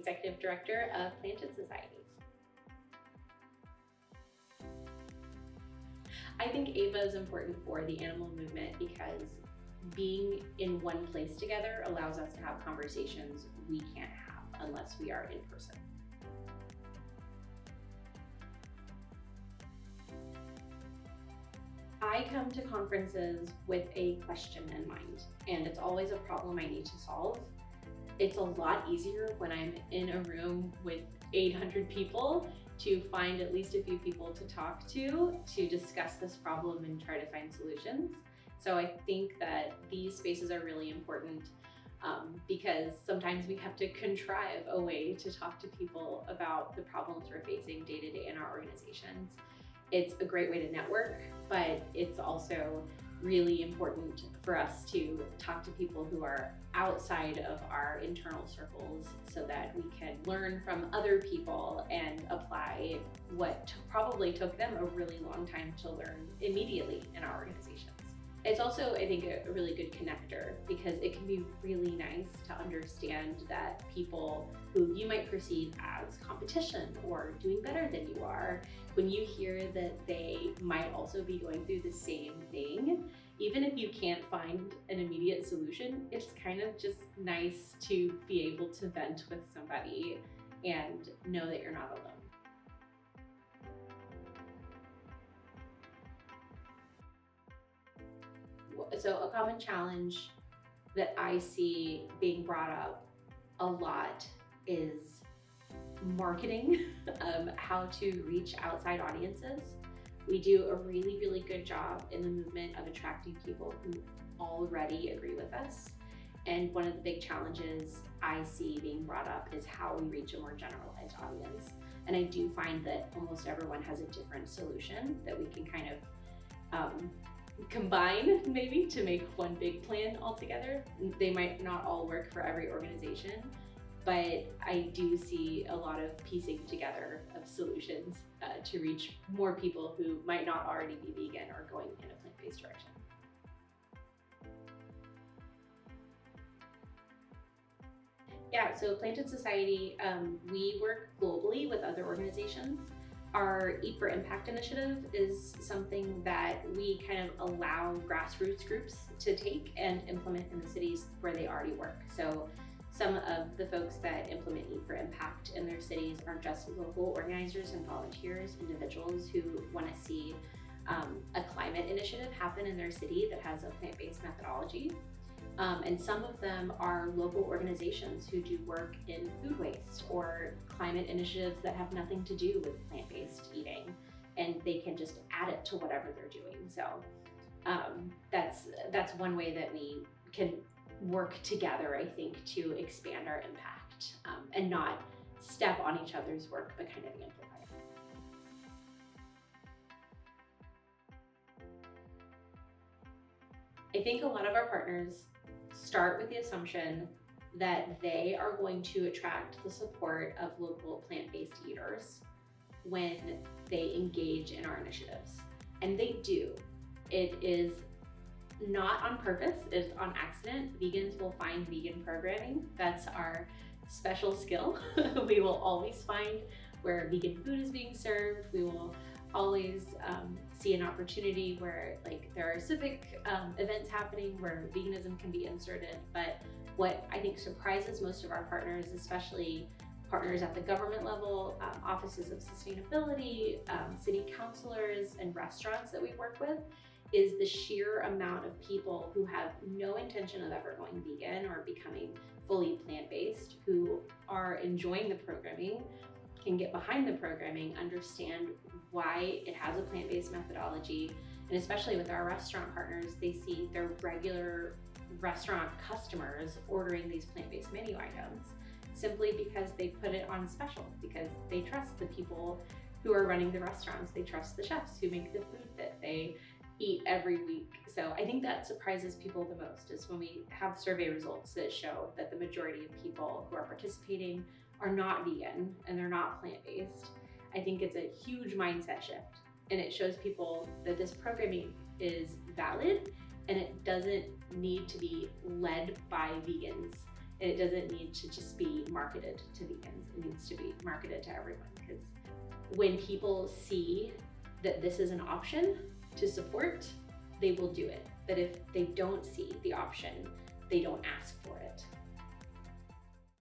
Executive Director of Planted Society. I think AVA is important for the animal movement because being in one place together allows us to have conversations we can't have unless we are in person. I come to conferences with a question in mind, and it's always a problem I need to solve. It's a lot easier when I'm in a room with 800 people to find at least a few people to talk to discuss this problem and try to find solutions. So I think that these spaces are really important because sometimes we have to contrive a way to talk to people about the problems we're facing day to day in our organizations. It's a great way to network, but it's also really important for us to talk to people who are outside of our internal circles so that we can learn from other people and apply what probably took them a really long time to learn immediately in our organizations. It's also, I think, a really good connector because it can be really nice to understand that people who you might perceive as competition or doing better than you are, when you hear that they might also be going through the same thing, even if you can't find an immediate solution, it's kind of just nice to be able to vent with somebody and know that you're not alone. So a common challenge that I see being brought up a lot is marketing, how to reach outside audiences. We do a really, really good job in the movement of attracting people who already agree with us. And one of the big challenges I see being brought up is how we reach a more generalized audience. And I do find that almost everyone has a different solution that we can kind of combine maybe to make one big plan altogether. They might not all work for every organization, but I do see a lot of piecing together of solutions to reach more people who might not already be vegan or going in a plant-based direction. Yeah, so Planted Society, we work globally with other organizations. Our Eat for Impact initiative is something that we kind of allow grassroots groups to take and implement in the cities where they already work. So some of the folks that implement Eat for Impact in their cities are just local organizers and volunteers, individuals who want to see a climate initiative happen in their city that has a plant-based methodology. And some of them are local organizations who do work in food waste or climate initiatives that have nothing to do with plant-based eating, and they can just add it to whatever they're doing. So that's one way that we can work together, I think, to expand our impact and not step on each other's work, but kind of amplify it. I think a lot of our partners start with the assumption that they are going to attract the support of local plant-based eaters when they engage in our initiatives. And they do. It is not on purpose, it's on accident. Vegans will find vegan programming. That's our special skill. We will always find where vegan food is being served. We will always see an opportunity where there are civic events happening where veganism can be inserted. But what I think surprises most of our partners, especially partners at the government level, offices of sustainability, city councilors, and restaurants that we work with, is the sheer amount of people who have no intention of ever going vegan or becoming fully plant-based, who are enjoying the programming, can get behind the programming, understand why it has a plant-based methodology, and especially with our restaurant partners, they see their regular restaurant customers ordering these plant-based menu items simply because they put it on special, because they trust the people who are running the restaurants, they trust the chefs who make the food that they eat every week. So I think that surprises people the most is when we have survey results that show that the majority of people who are participating are not vegan and they're not plant-based. I think it's a huge mindset shift, and it shows people that this programming is valid and it doesn't need to be led by vegans. And it doesn't need to just be marketed to vegans. It needs to be marketed to everyone, because when people see that this is an option to support, they will do it. But if they don't see the option, they don't ask for it.